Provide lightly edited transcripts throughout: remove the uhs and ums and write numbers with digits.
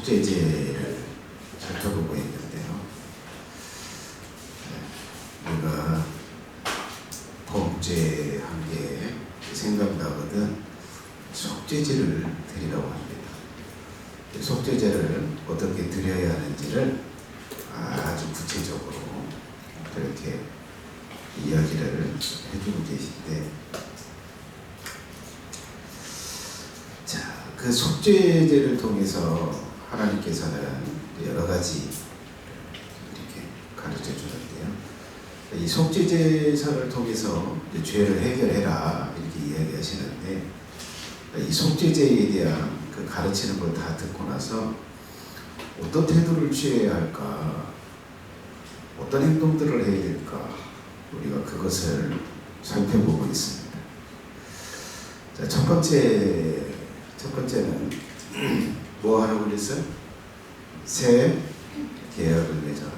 속죄제를 살펴보고 있는데요. 우리가 범죄 한 게 생각나거든 속죄제를 드리라고 합니다. 속죄제를 어떻게 드려야 하는지를 아주 구체적으로 그렇게 이야기를 해주고 계신데, 자, 그 속죄제를 통해서 하나님께서는 여러 가지 이렇게 가르쳐 주는데요. 이 속죄제사를 통해서 죄를 해결해라 이렇게 이야기하시는데, 이 속죄제에 대한 그 가르치는 걸 다 듣고 나서 어떤 태도를 취해야 할까, 어떤 행동들을 해야 될까, 우리가 그것을 살펴보고 있습니다. 자, 첫 번째는 뭐 하라고 그랬어요? 새 계약을 맺어라.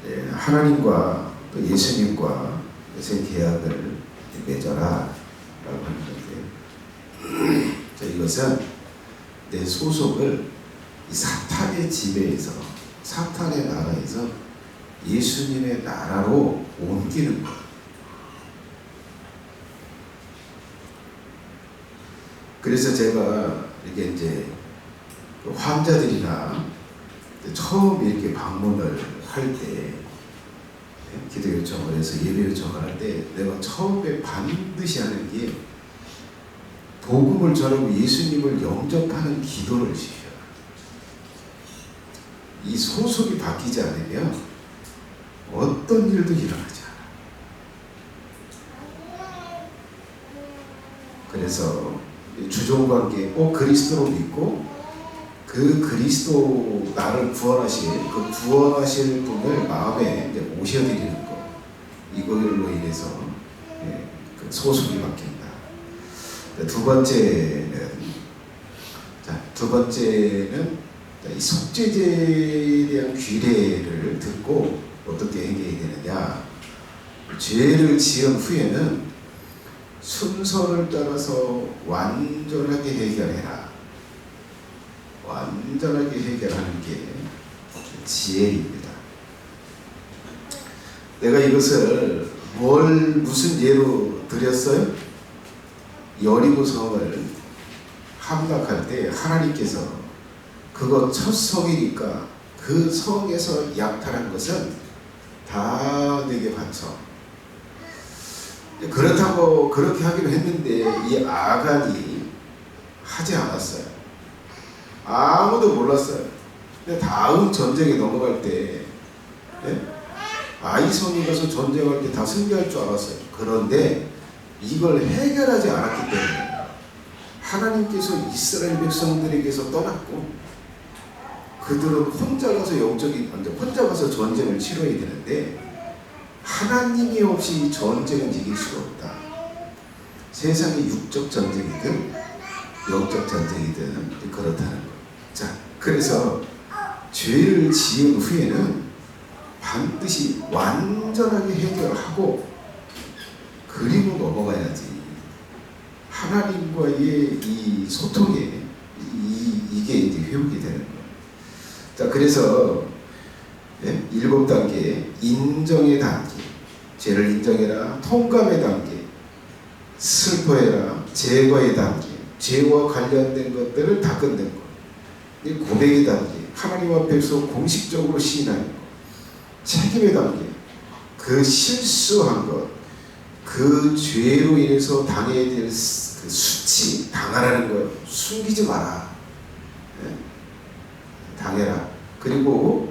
네, 하나님과 또 예수님과 새 계약을 맺어라 라고 하는데, 자, 이것은 내 소속을 이 사탄의 지배에서, 사탄의 나라에서 예수님의 나라로 옮기는 것. 그래서 제가 이렇게 이제 환자들이나 처음 이렇게 방문을 할 때, 기도 요청을 해서 예배 요청을 할 때 내가 처음에 반드시 하는 게 복음을 전하고 예수님을 영접하는 기도를 시켜요. 이 소속이 바뀌지 않으면 어떤 일도 일어나지 않아. 그래서 주종관계, 그리스도로 믿고 그 그리스도 나를 구원하실 그 구원하실 분을 마음에 이제 모셔드리는 거, 이걸로 인해서 그 소속이 바뀐다. 두 번째는 이 속죄제에 대한 규례를 듣고 어떻게 행해야 되느냐. 죄를 지은 후에는 순서를 따라서 완전하게 해결해라. 완전하게 해결하는 게 지혜입니다. 내가 이것을 무슨 예로 드렸어요? 여리고 성을 함락할 때 하나님께서 그거 첫 성이니까 그 성에서 약탈한 것은 다 내게 바쳐. 그렇다고 그렇게 하기로 했는데 이 아간이 하지 않았어요. 아무도 몰랐어요. 근데 다음 전쟁에 넘어갈 때 아이성에 가서 전쟁할 때 다 승리할 줄 알았어요. 그런데 이걸 해결하지 않았기 때문에 하나님께서 이스라엘 백성들에게서 떠났고 그들은 혼자 가서 전쟁을 치러야 되는데 하나님이 없이 전쟁은 이길 수가 없다. 세상의 육적 전쟁이든 영적 전쟁이든 그렇다는 것. 자, 그래서 죄를 지은 후에는 반드시 완전하게 해결하고 그리고 넘어가야지. 하나님과의 이 소통에 이게 이제 회복이 되는 거예요. 자, 그래서 7단계, 인정의 단계, 죄를 인정해라, 통감의 단계, 슬퍼해라, 제거의 단계, 죄와 관련된 것들을 다 끝낸 거. 고백의 단계, 하나님 앞에서 공식적으로 시인하는 것. 책임의 단계, 그 실수한 것, 그 죄로 인해서 당해야 될 그 수치, 당하라는 것, 숨기지 마라. 당해라. 그리고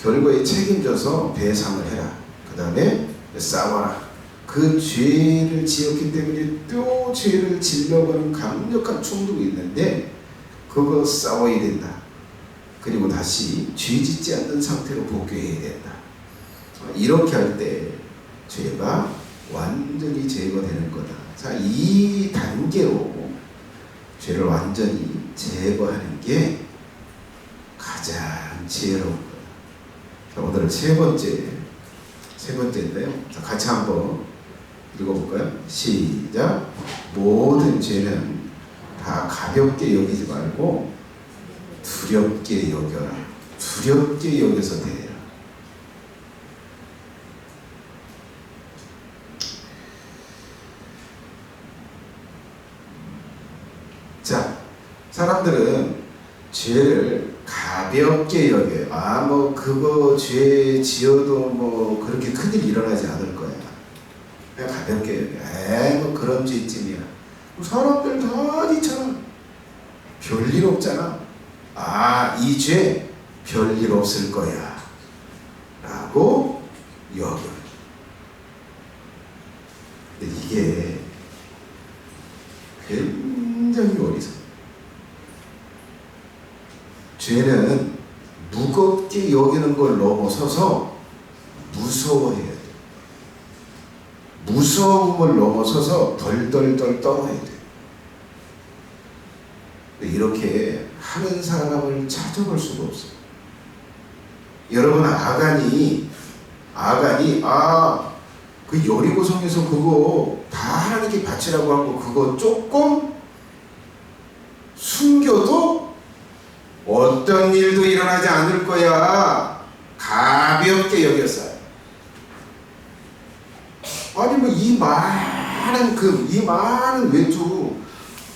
결과에 책임져서 배상을 해라. 그 다음에 싸워라. 그 죄를 지었기 때문에 또 죄를 지려고 하는 강력한 충동이 있는데 그거 싸워야 된다. 그리고 다시 죄 짓지 않는 상태로 복귀해야 된다. 이렇게 할 때 죄가 완전히 제거되는 거다. 자, 이 단계로 죄를 완전히 제거하는 게 가장 지혜로운 거다. 자, 오늘은 세 번째인데요. 자, 같이 한번 읽어볼까요? 시작. 모든 죄는 다 가볍게 여기지 말고 두렵게 여겨라. 두렵게 여겨서 대해라. 자, 사람들은 죄를 가볍게 여겨요. 뭐 그거 죄 지어도 뭐 그렇게 큰일 일어나지 않을 거야. 그냥 가볍게 여겨. 뭐 그런 죄쯤이야. 사람들 다 있잖아. 별일 없잖아. 이 죄 별일 없을 거야 라고 여겨요. 근데 이게 굉장히 어리석어. 죄는 무겁게 여기는 걸 넘어서서 무서워해야 돼. 무서움을 넘어서서 덜덜덜 떨어야 돼. 이렇게 하는 사람을 찾아볼 수가 없어요. 여러분, 아간이 그 여리고성에서 그거 다 하나님께 바치라고 하고 그거 조금 숨겨도 어떤 일도 일어나지 않을 거야 가볍게 여겼어요. 아니 뭐 이 많은 외투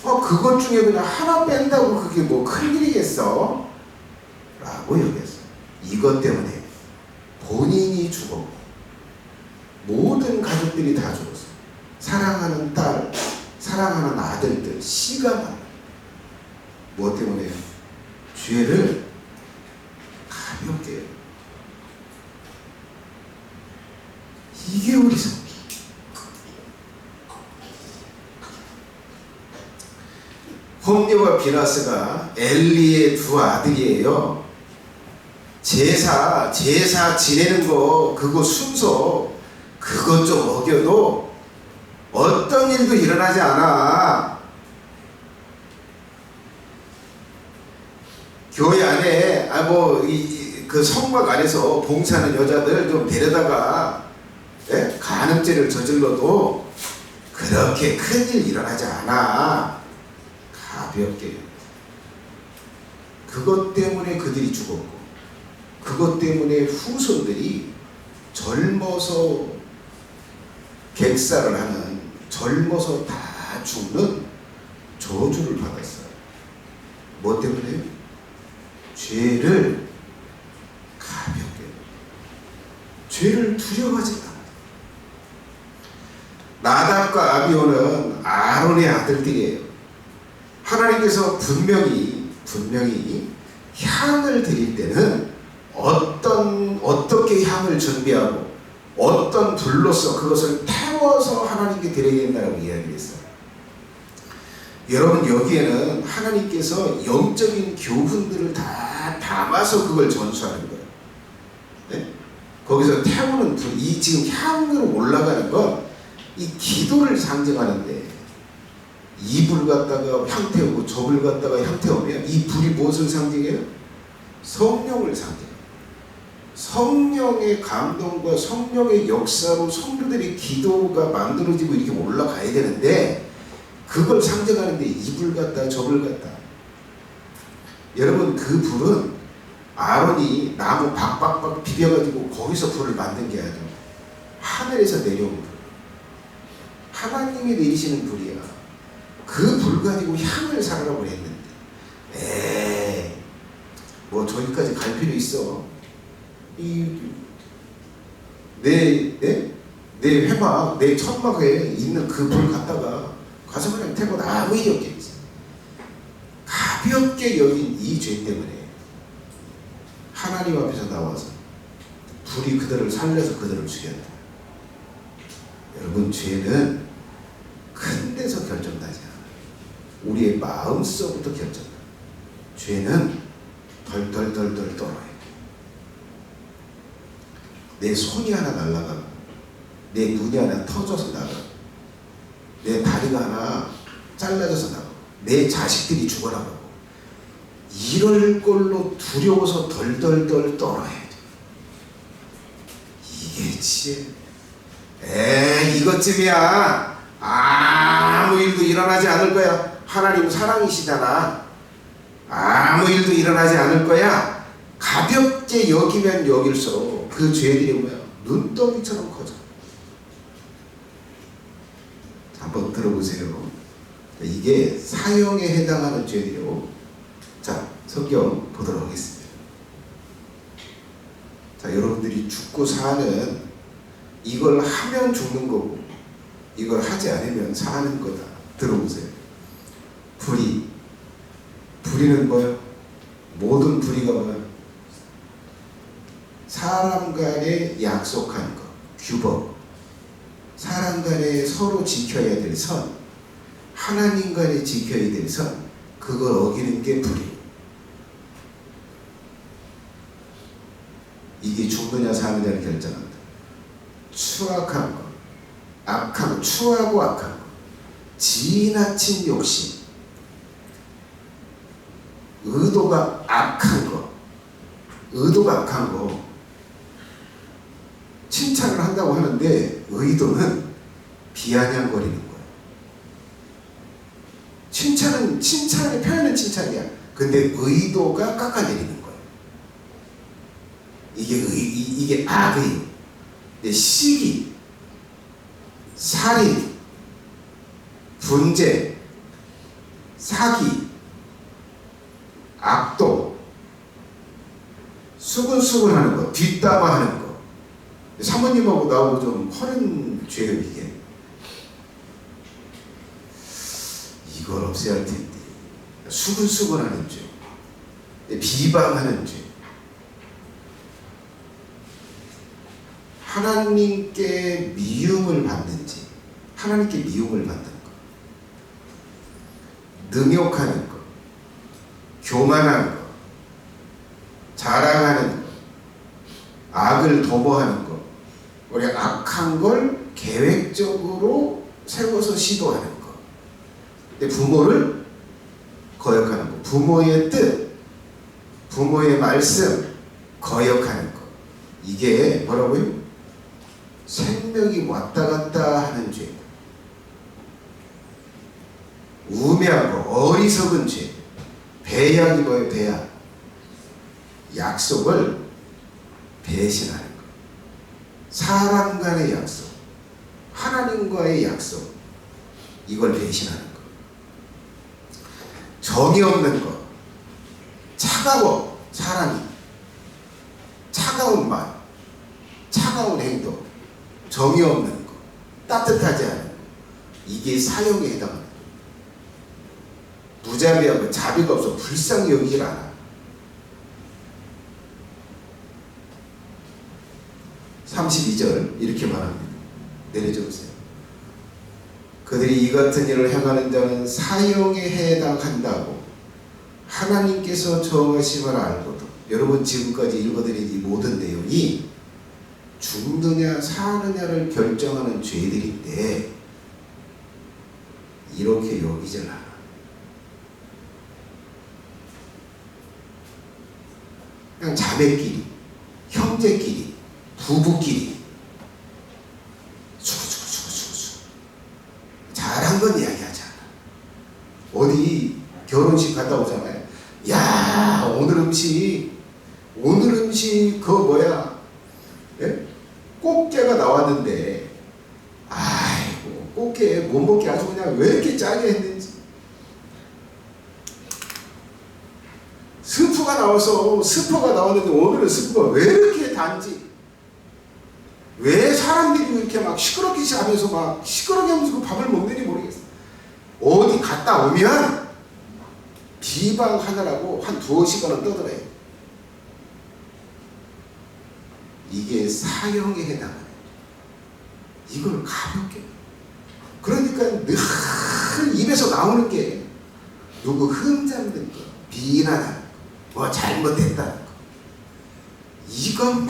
그것 중에 그냥 하나 뺀다고 그게 뭐 큰일이겠어? 라고 여겼어요. 이것 때문에 본인이 죽었고 모든 가족들이 다 죽었어요. 사랑하는 딸, 사랑하는 아들들, 씨가 많아. 무엇 때문에요? 죄를 가볍게 해요. 이게 어리석기. 홈리와 비나스가 엘리의 두 아들이에요. 제사 지내는 거 그거 순서 그것 좀 어겨도 어떤 일도 일어나지 않아. 교회 안에 그 성막 안에서 봉사하는 여자들 좀 데려다가 간음죄를 저질러도 그렇게 큰일 일어나지 않아. 가볍게. 그것 때문에 그들이 죽었고 그것 때문에 후손들이 젊어서 객사를 하는, 젊어서 다 죽는 저주를 받았어요. 뭐 때문에요? 죄를 가볍게, 죄를 두려워하지 않아. 나답과 아비오는 아론의 아들들이에요. 하나님께서 분명히 향을 드릴 때는 어떻게 향을 준비하고 어떤 불로서 그것을 태워서 하나님께 드려야 된다고 이야기했어요. 여러분, 여기에는 하나님께서 영적인 교훈들을 다 담아서 그걸 전수하는 거예요. 네? 거기서 태우는 불, 이 지금 향으로 올라가는 건 이 기도를 상징하는데, 이 불 갖다가 향 태우고 저 불 갖다가 향 태우면 이 불이 무엇을 상징해요? 성령을 상징해요. 성령의 감동과 성령의 역사로 성도들의 기도가 만들어지고 이렇게 올라가야 되는데, 그걸 상징하는데 이 불 같다 저 불 같다. 여러분, 그 불은 아론이 나무 박박박 비벼가지고 거기서 불을 만든 게 아니라 하늘에서 내려온 불, 하나님이 내리시는 불이야. 그 불 가지고 향을 사라고 했는데, 뭐 저기까지 갈 필요 있어? 내 회막, 내 천막에 있는 그 불 갖다가 가서 그냥 태고 아무 일이 없겠지. 가볍게 여긴 이 죄 때문에 하나님 앞에서 나와서 불이 그들을 살려서 그들을 죽였다. 여러분, 죄는 큰 데서 결정나지 않아요. 우리의 마음속부터 결정나. 죄는 덜덜덜덜 떨어요. 내 손이 하나 날아가고, 내 눈이 하나 터져서 나가고, 내 다리가 하나 잘라져서 나가고, 내 자식들이 죽어나가고, 이럴 걸로 두려워서 덜덜덜 떨어야 돼. 이게 지혜. 이것쯤이야. 아무 일도 일어나지 않을 거야. 하나님은 사랑이시잖아. 아무 일도 일어나지 않을 거야. 가볍게 여기면 여길수록 그 죄들이 뭐야? 눈덩이처럼 커져. 한번 들어보세요. 이게 사형에 해당하는 죄들이요. 자, 성경 보도록 하겠습니다. 자, 여러분들이 죽고 사는, 이걸 하면 죽는 거고 이걸 하지 않으면 사는 거다. 들어보세요. 불의는 뭐예요? 모든 불의가 뭐예요? 사람 간에 약속한 것, 규범, 사람 간에 서로 지켜야 될 선, 하나님 간에 지켜야 될 선, 그걸 어기는 게 불의. 이게 죽느냐 사느냐를 결정한다. 추악한 것, 악한 것, 추하고 악한 것, 지나친 욕심, 의도가 악한 거, 칭찬을 한다고 하는데 의도는 비아냥거리는 거예요. 칭찬의 표현은 칭찬이야. 근데 의도가 깎아내리는 거예요. 이게 악의요. 근데 시기, 살인, 분재, 사기, 악도, 수근수근하는 거, 뒷담화하는 거. 사모님하고 나하고 좀 허는 죄예요. 이걸 없애야 할 텐데. 수근수근하는 죄, 비방하는 죄, 하나님께 미움을 받는 죄, 하나님께 미움을 받는 거, 능욕하는 거, 교만한 거, 자랑하는 거, 악을 도모하는 거, 우리 악한 걸 계획적으로 세워서 시도하는 거, 근데 부모를 거역하는 거, 부모의 뜻, 부모의 말씀 거역하는 거, 이게 뭐라고요? 생명이 왔다 갔다 하는 죄, 우매한 거, 어리석은 죄, 배약이 뭐예요? 배약, 약속을 배신하는 거, 사람 간의 약속, 하나님과의 약속, 이걸 배신하는 거, 정이 없는 거, 차가워, 사람이 차가운 말, 차가운 행동, 정이 없는 거, 따뜻하지 않은 거, 이게 사형에 해당하는 거. 무자비하고 자비가 없어 불쌍히 여기질 않아. 32절 이렇게 말합니다. 내려줘 보세요. 그들이 이 같은 일을 행하는 자는 사형에 해당한다고 하나님께서 정하심을 알고도, 여러분 지금까지 읽어드린 이 모든 내용이 죽느냐 사느냐를 결정하는 죄들인데 이렇게 여기질 않아. 그냥 자매끼리, 형제끼리, 부부끼리 수구수구수구수구 잘한 건 이야기하지 않아. 어디 결혼식 갔다 오잖아요. 야, 오늘 음식 그거 뭐야? 예? 꽃게가 나왔는데, 아이고 꽃게 못 먹게 아주 그냥 왜 이렇게 짜게 했는지. 스프가 나왔는데 오늘은 스프가 왜 이렇게 단지, 왜 사람들이 이렇게 막 시끄럽게 하면서 막 시끄럽게 하면서 그 밥을 먹는지 모르겠어. 어디 갔다 오면 비방하느라고 한 2시간은 떠들어요. 이게 사형에 해당하네. 이걸 가볍게. 그러니까 늘 입에서 나오는 게 누구 흠잡는 거, 비난하는 거, 뭐 잘못했다는 거, 이것만.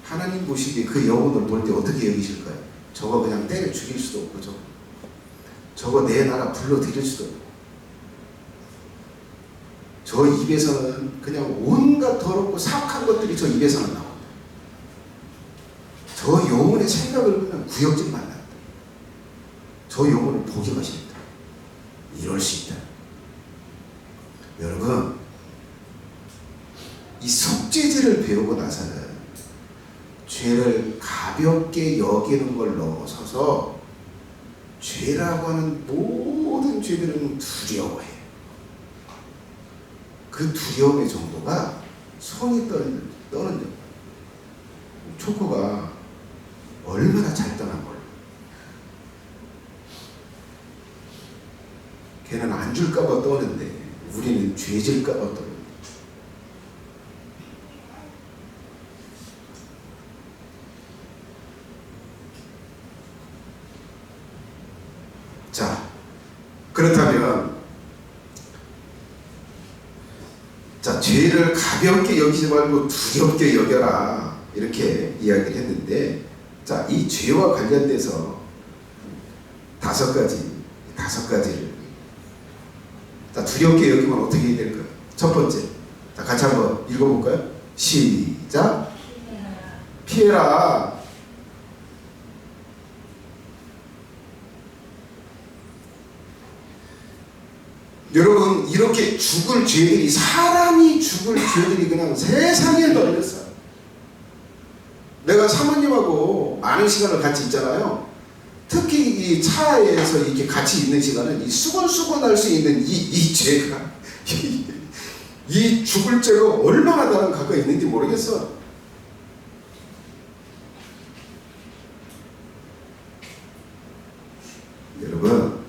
하나님 보시기에 그 영혼을 볼 때 어떻게 여기실까요? 저거 그냥 때려 죽일 수도 없고, 저거 내 나라 불러들일 수도 없고, 저 입에서는 그냥 온갖 더럽고 사악한 것들이 저 입에서는 나온다. 저 영혼의 생각을 그냥 구역질 만난다. 저 영혼을 보기가 싫다. 이룰 수 있다. 여러분, 이 속죄제를 배우고 나서는 죄를 가볍게 여기는 걸 넘어서서 죄라고 하는 모든 죄들은 두려워해. 그 두려움의 정도가 손이 떠는 정도. 초코가 얼마나 잘 떠난 걸로. 걔는 안 줄까봐 떠는데 우리는 죄 질까봐 떠는. 자, 그렇다면 자, 죄를 가볍게 여기지 말고 두렵게 여겨라, 이렇게 이야기를 했는데, 자, 이 죄와 관련돼서 다섯 가지를 자, 두렵게 여기면 어떻게 해야 될까요? 첫 번째, 자, 같이 한번 읽어볼까요? 시작. 피해라. 여러분, 이렇게 죽을 죄들이, 사람이 죽을 죄들이 그냥 세상에 널렸어요. 내가 사모님하고 많은 시간을 같이 있잖아요. 특히 이 차에서 이렇게 같이 있는 시간은 이 수건수건할 수 있는 이 죄가 이 죽을 죄가 얼마나 나랑 가까이 있는지 모르겠어. 여러분,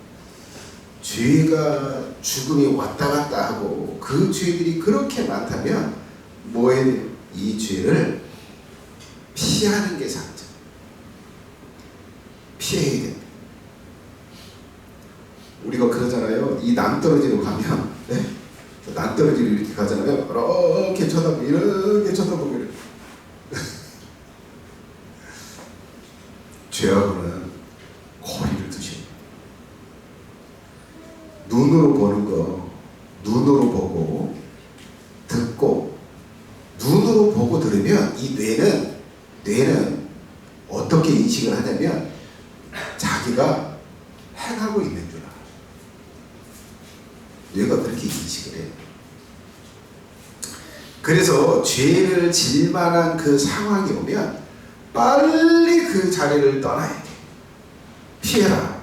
죄가 죽음이 왔다 갔다 하고 그 죄들이 그렇게 많다면 뭐에 이 죄를 피하는 게 상적. 피해야 됩니다. 우리가 그러잖아요. 이 남떨어지로 가면, 네? 남떨어지로 이렇게 가잖아요. 이렇게 쳐다보고, 이렇게 쳐다보고, 이렇게. 죄하고는 거리를 두셔야 돼요. 눈으로 보는 거, 눈으로 보고, 듣고, 눈으로 보고 들으면 이 뇌는 어떻게 인식을 하냐면 자기가 행하고 있는 줄 알아. 뇌가 그렇게 인식을 해요. 그래서 죄를 질 만한 그 상황이 오면 빨리 그 자리를 떠나야 돼. 피해라.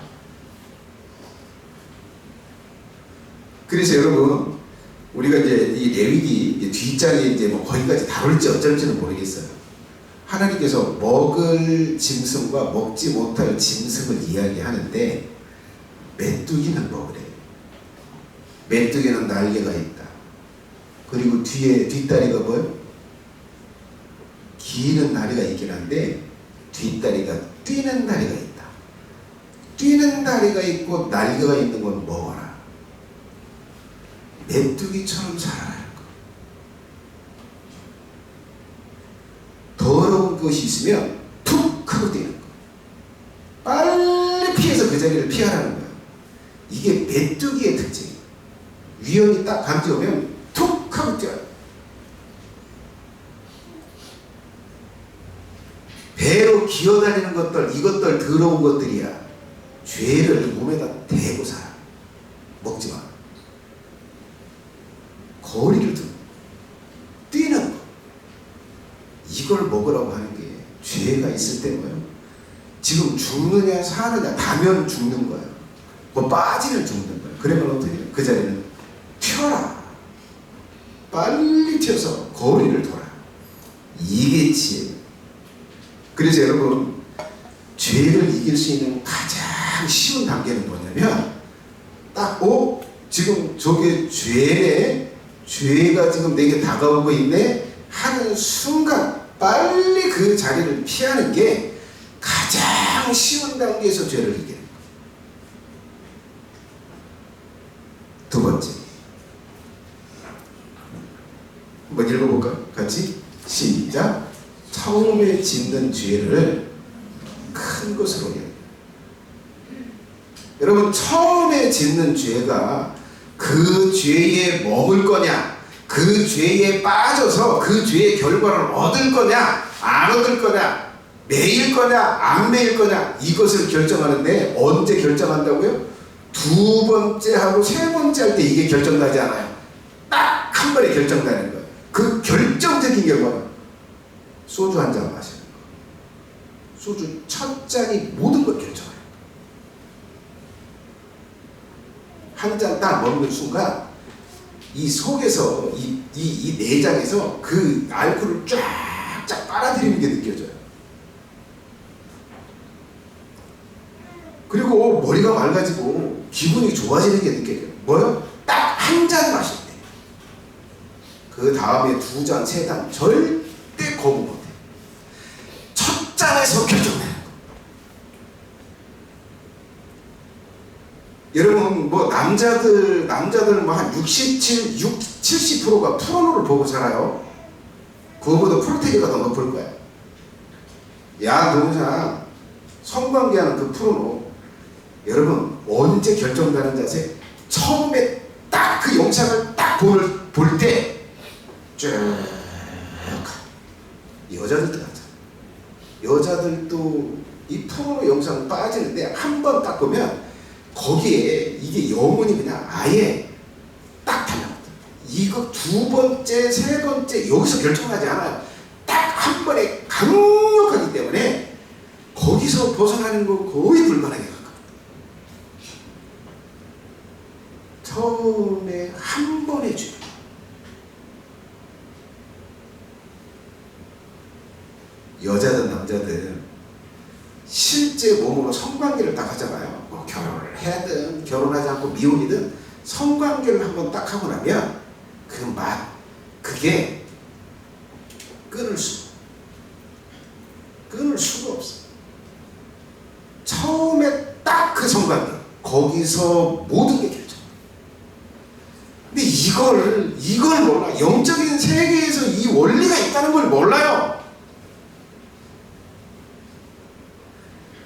그래서 여러분, 우리가 이제 이 레위기 뒷장에 이제 뭐 거기까지 다룰지 어쩔지는 모르겠어요. 하나님께서 먹을 짐승과 먹지 못할 짐승을 이야기하는데, 메뚜기는 먹으래. 메뚜기는 날개가 있다. 그리고 뒷다리가 뭐예요? 기는 다리가 있긴 한데 뒷다리가 뛰는 다리가 있다. 뛰는 다리가 있고 날개가 있는 건 먹어라. 메뚜기처럼 살아라. 더러운 것이 있으면 툭 하고 뛰는 거. 빨리 피해서 그 자리를 피하라는 거야. 이게 메뚜기의 특징이에요. 위험이 딱 감지오면 툭 하고 뛰어요. 배로 기어다니는 것들, 이것들 더러운 것들이야. 죄를 몸에다 대고 살아. 먹지 마. 거리를 두고 뛰는 거. 이걸 먹으라고 하는 게 죄가 있을 때 뭐예요? 지금 죽느냐 사느냐, 가면 죽는 거예요. 뭐 빠지면 죽는 거예요. 그러면 어떻게 해요? 그 자리는 튀어라. 빨리 튀어서 거리를 돌아. 이게 지혜예요. 그래서 여러분, 죄를 이길 수 있는 가장 쉬운 단계는 뭐냐면, 딱 지금 저게 죄가 지금 내게 다가오고 있네 하는 순간 빨리 그 자리를 피하는 게 가장 쉬운 단계에서 죄를 이기는 거예요. 두 번째, 한번 읽어볼까요? 같이 시작. 처음에 짓는 죄를 큰 것으로 해요. 여러분, 처음에 짓는 죄가 그 죄에 머물 거냐, 그 죄에 빠져서 그 죄의 결과를 얻을 거냐, 안 얻을 거냐, 매일 거냐, 안 매일 거냐, 이것을 결정하는데 언제 결정한다고요? 두 번째 하고 세 번째 할 때 이게 결정나지 않아요. 딱 한 번에 결정나는 거예요. 그 결정적인 결과는 소주 한 잔 마시는 거. 소주 첫 잔이 모든 걸 결정해요. 한 잔 딱 먹는 순간 이 속에서 이 내장에서 그 알코올을 쫙쫙 빨아들이는 게 느껴져요. 그리고 머리가 맑아지고 기분이 좋아지는 게 느껴져요. 뭐요? 딱 한 잔 마실 때. 그 다음에 두 잔, 세 잔 절대 거부 못해. 첫 잔에서 결정되는 거. 여러분 뭐 남자들 뭐 한 70%가 포르노를 보고 살아요. 그거보다 프로테이가 더 높을 거야. 야 농장 성관계하는 그 포르노 여러분 언제 결정나는 자세? 처음에 딱 그 영상을 딱 볼 때 쭉 여자들도 같잖아. 여자들도 이 포르노 영상 빠지는데 한 번 딱 보면 거기에 이게 영혼이 그냥 아예 딱 달라붙어요. 이거 두 번째, 세 번째 여기서 결정하지 않아요. 딱 한 번에 강력하기 때문에 거기서 벗어나는 거 거의 불가능해 가까워. 처음에 한 번에 주요. 여자든 남자든 실제 몸으로 성관계를 딱 하잖아요. 뭐 결혼을 해든 결혼하지 않고 미혼이든 성관계를 한번 딱 하고 나면 그 맛, 그게 끊을 수가 없어. 처음에 딱 그 성관계 거기서 모든 게 결정. 근데 이걸 몰라. 영적인 세계에서 이 원리가 있다는 걸 몰라요.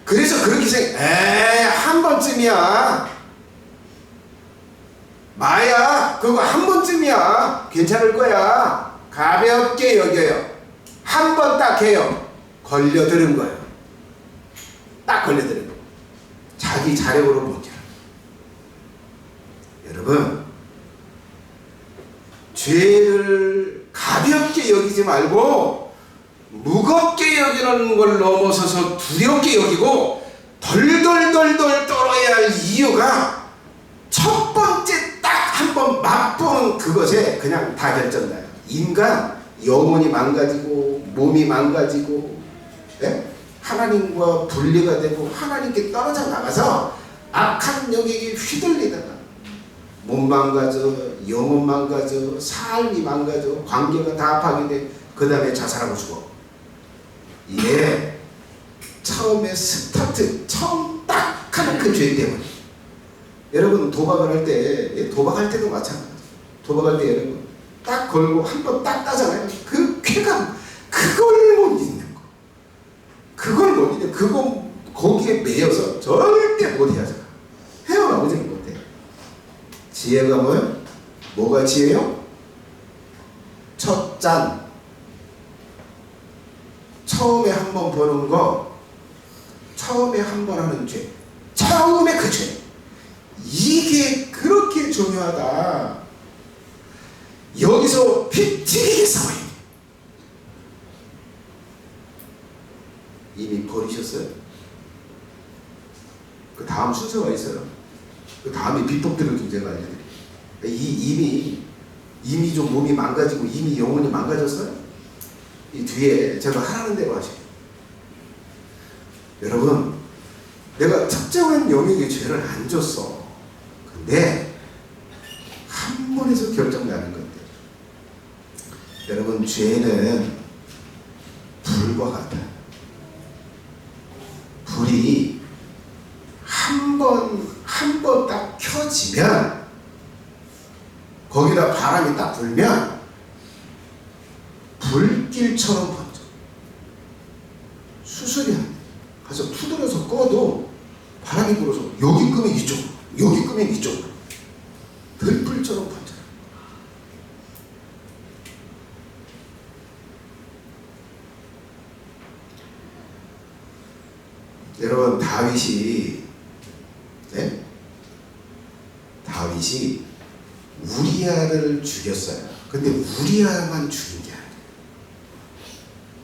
그래서 그렇게 한 번쯤이야. 마야, 그거 한 번쯤이야. 괜찮을 거야. 가볍게 여겨요. 한 번 딱 해요. 걸려드는 거예요. 딱 걸려드는 거예요. 자기 자력으로 못 해요. 여러분, 죄를 가볍게 여기지 말고 무겁게 여기는 걸 넘어서서 두렵게 여기고 덜덜덜덜 떨어야 할 이유가 첫 번째 딱 한 번 맛보는 그것에 그냥 다 결정나요. 인간 영혼이 망가지고 몸이 망가지고 하나님과 분리가 되고 하나님께 떨어져 나가서 악한 영역에 휘둘리다가 몸 망가져, 영혼 망가져, 삶이 망가져, 관계가 다 파괴돼. 그 다음에 자살하고 죽어. 이게 처음에 스타트, 처음 딱 하는 그 죄 때문에. 여러분 도박을 할 때, 도박할 때도 마찬가지. 도박할 때 여러분 딱 걸고 한 번 딱 따잖아요. 그 쾌감, 그걸 못 잊는 거. 그걸 못 잊는, 그거 거기에 매여서 절대 못 헤어져요. 헤어나오지 못해. 지혜가 뭐예요? 뭐가 지혜요? 첫 잔. 처음에 한 번 버는 거, 처음에 한 번 하는 죄, 처음에 그 죄, 이게 그렇게 중요하다. 여기서 피 튀기게 싸워야 돼. 이미 버리셨어요? 그 다음 순서가 있어요. 그 다음에 비법들을 좀 제가 알려드릴게요. 이미 좀 몸이 망가지고 이미 영혼이 망가졌어요? 이 뒤에 제가 하라는 대로 하세요. 여러분, 내가 특정한 영역의 죄를 안 줬어. 근데 한 번에서 결정나는 건데, 여러분 죄는 불과 같아. 불이 한 번 딱 켜지면 거기다 바람이 딱 불면 불길처럼 번져. 수술이 안 돼. 가서 투들어서 꺼도 바람이 불어서 여기 끄면 이쪽으로, 여기 끄면 이쪽으로. 들불처럼 번져. 여러분 다윗이 다윗이 우리아를 죽였어요. 근데 우리아만 죽인 게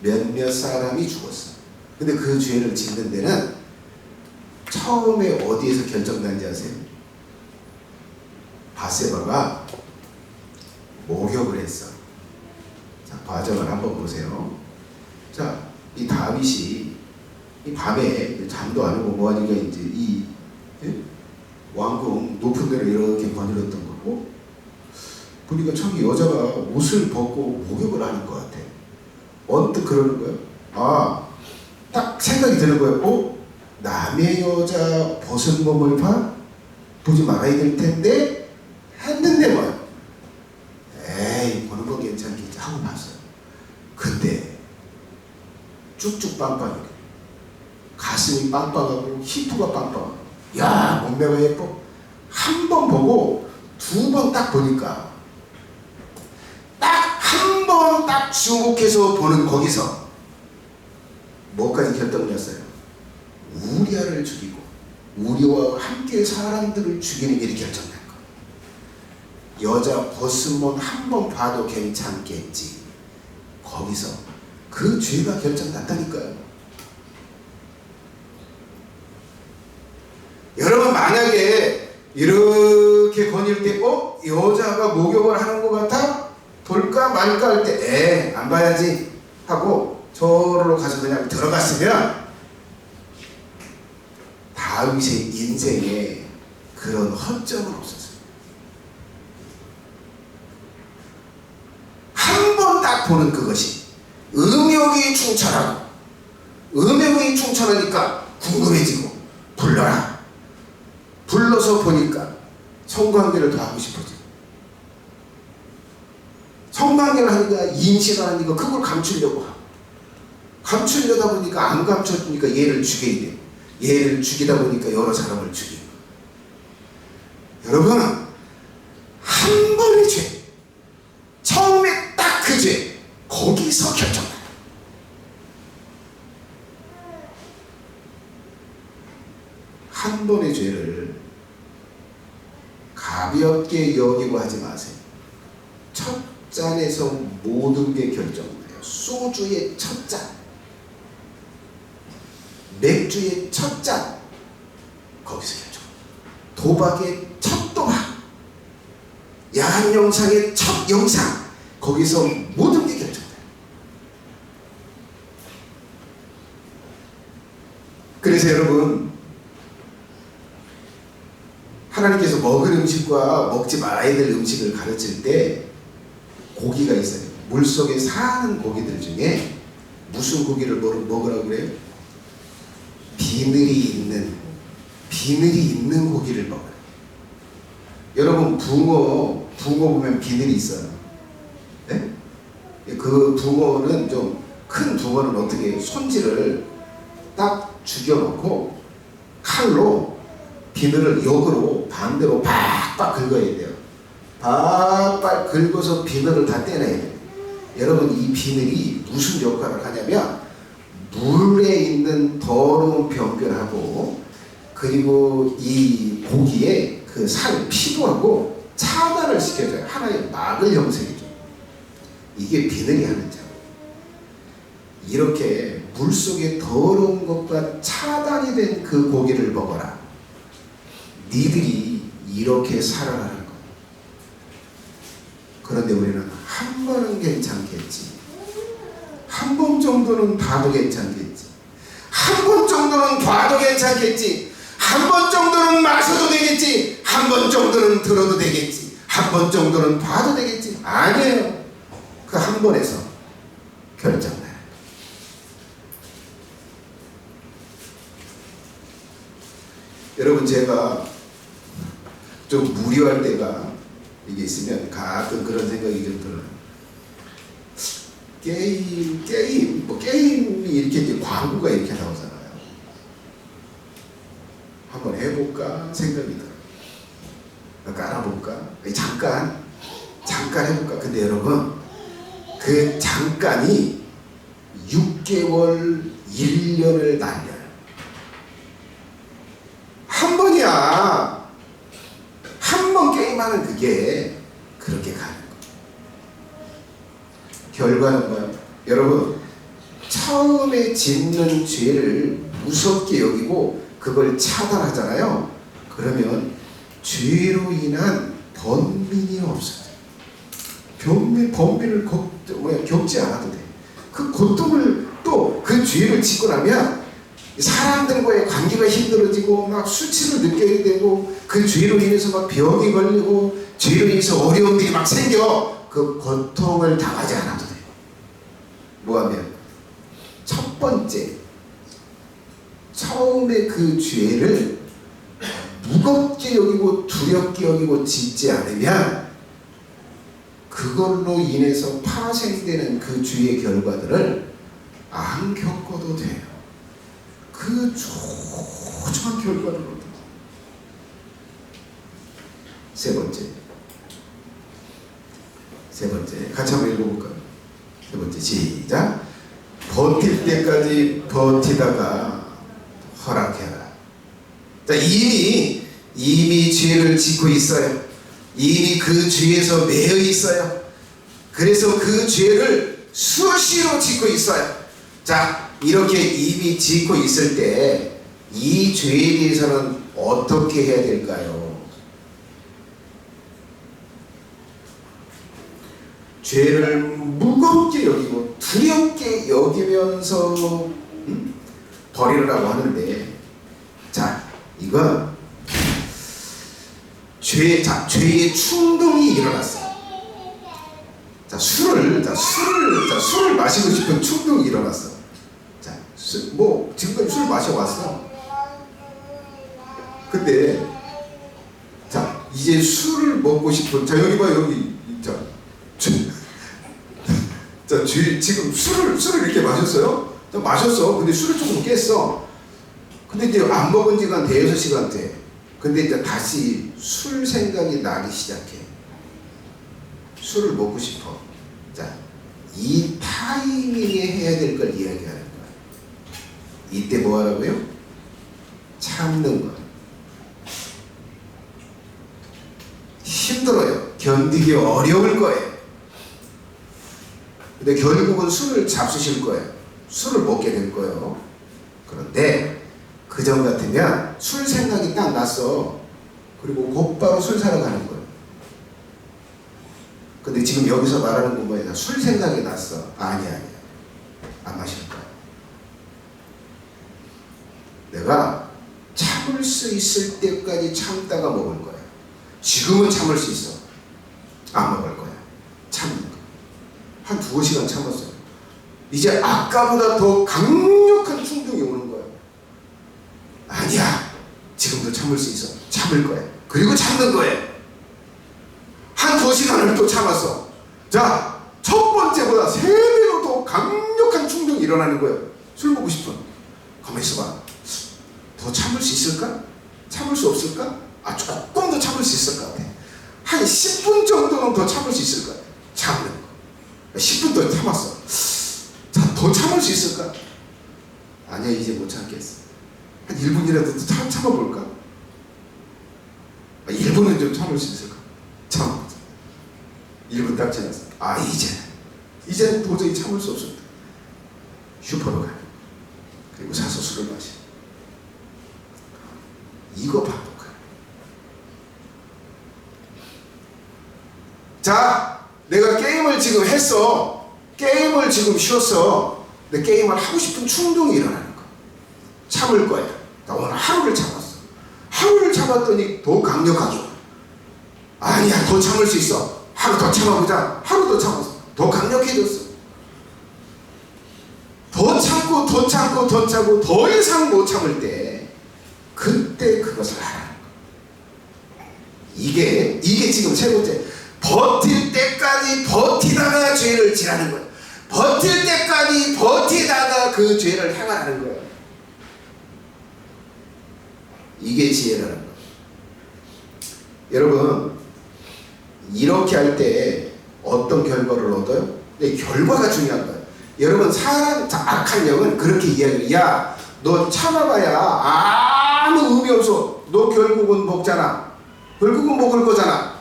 아니에요. 몇몇 사람이 죽었어. 근데 그 죄를 짓는 데는 처음에 어디에서 결정난지 아세요? 바세바가 목욕을 했어. 자, 과정을 한번 보세요. 자, 이 다윗이 이 밤에 잠도 안 오고 뭐하니까 이제 이 왕궁 높은 데를 이렇게 거닐었던 거고, 보니까 저기 여자가 옷을 벗고 목욕을 하는 것 같아. 언뜻 그러는 거야. 아, 딱 생각이 드는 거예요. 남의 여자 벗은 몸을 보지 말아야 될 텐데 했는데 뭐야. 에이, 보는 건 괜찮겠지 하고 봤어요. 근데 쭉쭉 빵빵해. 가슴이 빵빵하고 히프가 빵빵하고, 야, 몸매가 예뻐. 한 번 보고 두 번 딱 보니까, 딱 한 번 딱 주목해서 보는 거기서 뭐까지 결정났어요? 우리아를 죽이고 우리와 함께 사람들을 죽이는 일이 결정난 거예요. 여자 벗은 몸 한 번 봐도 괜찮겠지. 거기서 그 죄가 결정났다니까요. 여러분, 만약에 이렇게 거닐 때 여자가 목욕을 하는 것 같아? 볼까 말까 할 때 안 봐야지 하고 저로 가서 그냥 들어갔으면 다윗의 인생에 그런 허점은 없었어요. 한 번 딱 보는 그것이 음욕이 충천하고, 음욕이 충천하니까 궁금해지고 불러라. 불러서 보니까 성관계를 더 하고 싶어져. 성관계를 하니까 임신을 하니까 그걸 감추려고 하고, 감추려다 보니까 안 감춰주니까 얘를 죽여야 돼. 얘를 죽이다 보니까 여러 사람을 죽이고. 여러분, 한 번의 죄, 처음에 딱 그 죄, 거기서 결정나요. 한 번의 죄를 가볍게 여기고 하지 마세요. 첫 잔에서 모든 게 결정돼요. 소주의 첫 잔, 맥주의 첫 잔, 거기서 결정. 도박의 첫 도박, 야한 영상의 첫 영상, 거기서 모든 게 결정돼요. 그래서 여러분, 하나님께서 먹을 음식과 먹지 말아야 될 음식을 가르칠 때 고기가 있어요. 물속에 사는 고기들 중에 무슨 고기를 먹으라고 그래요? 비늘이 있는 고기를 먹어요. 여러분, 붕어 보면 비늘이 있어요. 네? 그 붕어는, 좀 큰 붕어는 어떻게 손질을 딱 죽여놓고 칼로 비늘을 역으로 반대로 팍팍 긁어야 돼요. 팍팍 긁어서 비늘을 다 떼내야 돼요. 여러분, 이 비늘이 무슨 역할을 하냐면 물에 있는 더러운 병균하고, 그리고 이 고기에 그 살, 피부하고 차단을 시켜줘요. 하나의 막을 형성해줘요. 이게 비늘이 하는 작업. 이렇게 물속에 더러운 것과 차단이 된 그 고기를 먹어라. 니들이 이렇게 살아가는 거예요. 그런데 우리는 한 번은 괜찮겠지, 한 번 정도는 봐도 괜찮겠지, 한 번 정도는 봐도 괜찮겠지, 한 번 정도는 마셔도 되겠지, 한 번 정도는 들어도 되겠지, 한 번 정도는 봐도 되겠지. 아니에요. 그 한 번에서 결정나요. 여러분, 제가 좀 무료할 때가 이게 있으면 가끔 그런 생각이 좀 들어요. 게임이 이렇게 이제 광고가 이렇게 나오잖아요. 한번 해볼까 생각이 들어요. 깔아볼까? 잠깐 해볼까? 근데 여러분, 그 잠깐이 6개월, 1년을 날려요. 한 번이야. 한 번 게임 그게 그렇게 가는 거예요. 결과는 뭐예요? 여러분, 처음에 짓는 죄를 무섭게 여기고 그걸 차단하잖아요. 그러면 죄로 인한 번민이 없어져요. 번민을 겪지 않아도 돼. 그 고통을 또 그 죄를 짓고 나면 사람들과의 관계가 힘들어지고 막 수치를 느끼게 되고 그 죄로 인해서 막 병이 걸리고 죄로 인해서 어려움들이 막 생겨. 그 고통을 당하지 않아도 돼. 뭐하면 첫 번째, 처음에 그 죄를 무겁게 여기고 두렵게 여기고 짓지 않으면 그걸로 인해서 파생되는 그 죄의 결과들을 안 겪어도 돼요. 그 조그만 결과를 얻어요. 세 번째 같이 한번 읽어볼까요? 세 번째 시작. 버틸 때까지 버티다가 허락해라. 자, 이미 죄를 짓고 있어요. 이미 그 죄에서 매여 있어요. 그래서 그 죄를 수시로 짓고 있어요. 자, 이렇게 이미 짓고 있을 때 이 죄에 대해서는 어떻게 해야 될까요? 죄를 무겁게 여기고 두렵게 여기면서 버리라고 하는데, 자, 이건 죄의 충동이 일어났어요. 자, 술을 마시고 싶은 충동이 일어났어. 자, 지금까지 술 마셔왔어. 근데, 자, 이제 술을 먹고 싶은, 자, 여기 봐, 여기, 자, 지금 술을 이렇게 마셨어요? 마셨어. 근데 술을 조금 깼어. 근데 이제 안 먹은 지가 한 5-6시간 돼. 근데 이제 다시 술 생각이 나기 시작해. 술을 먹고 싶어. 자, 이 타이밍에 해야 될 걸 이야기하는 거야. 이때 뭐 하라고요? 참는 거야. 힘들어요. 견디기 어려울 거예요. 근데 결국은 술을 잡수실 거예요. 술을 먹게 될 거예요. 그런데 그전 같으면 술 생각이 딱 났어. 그리고 곧바로 술 사러 가는 거예요. 근데 지금 여기서 말하는 건 뭐야? 술 생각이 났어. 아니야. 안 마실 거야. 내가 참을 수 있을 때까지 참다가 먹을 거야. 지금은 참을 수 있어. 안 먹을 거야. 참는 거야. 한 2시간 참았어요. 이제 아까보다 더 강력한 충동이 오는 거예요. 아니야. 지금도 참을 수 있어. 참을 거야. 그리고 참는 거예요. 한 2시간을 또 참았어. 자, 첫 번째보다 3배로 더 강력한 충동이 일어나는 거예요. 술 먹고 싶어. 가만히 있어봐. 더 참을 수 있을까? 참을 수 없을까? 조금 더 참을 수 있을 것 같아. 한 10분 정도는 더 참을 수 있을 것 같아. 참는 거. 10분 더 참았어. 자, 더 참을 수 있을까? 아니야, 이제 못 참겠어. 한 1분이라도 더 참아볼까? 1분은 좀 참을 수 있을까? 참아보자. 1분 딱 지났어. 이제는 도저히 참을 수 없었다. 슈퍼로 가. 그리고 사서 술을 마셔. 이거 반복해. 자, 내가 게임을 지금 했어. 게임을 지금 쉬었어. 근데 게임을 하고 싶은 충동이 일어나는 거야. 참을 거야. 나 오늘 하루를 참았어. 하루를 참았더니 더 강력하게 와. 아니야, 더 참을 수 있어. 하루 더 참아보자. 하루 더 참았어. 더 강력해졌어. 더 참고 더 이상 못 참을 때 그때 그것을 하라는 거야. 이게 지금 세 번째. 버틸 때까지 버티다가 죄를 지라는 거야. 버틸 때까지 버티다가 그 죄를 행하라는 거야. 이게 지혜라는 거야. 여러분, 이렇게 할 때 어떤 결과를 얻어요? 근데 결과가 중요한 거예요. 여러분, 악한 영은 그렇게 이야기해요. 야, 너 참아봐야 아무 의미 없어. 너 결국은 먹잖아. 결국은 먹을 거잖아.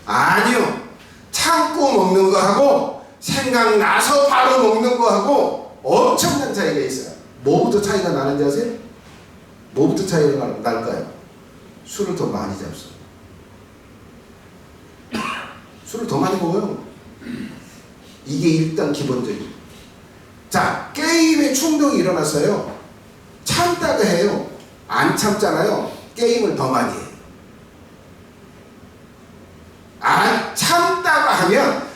아니요. 참고 먹는 거하고 생각나서 바로 먹는 거하고 엄청난 차이가 있어요. 뭐부터 차이가 나는지 아세요? 뭐부터 차이가 날까요? 술을 더 많이 잡수. 술을 더 많이 먹어요. 이게 일단 기본적이에요. 자, 게임에 충동이 일어났어요. 참다가 해요. 안 참잖아요. 게임을 더 많이 해요. 안 참다가 하면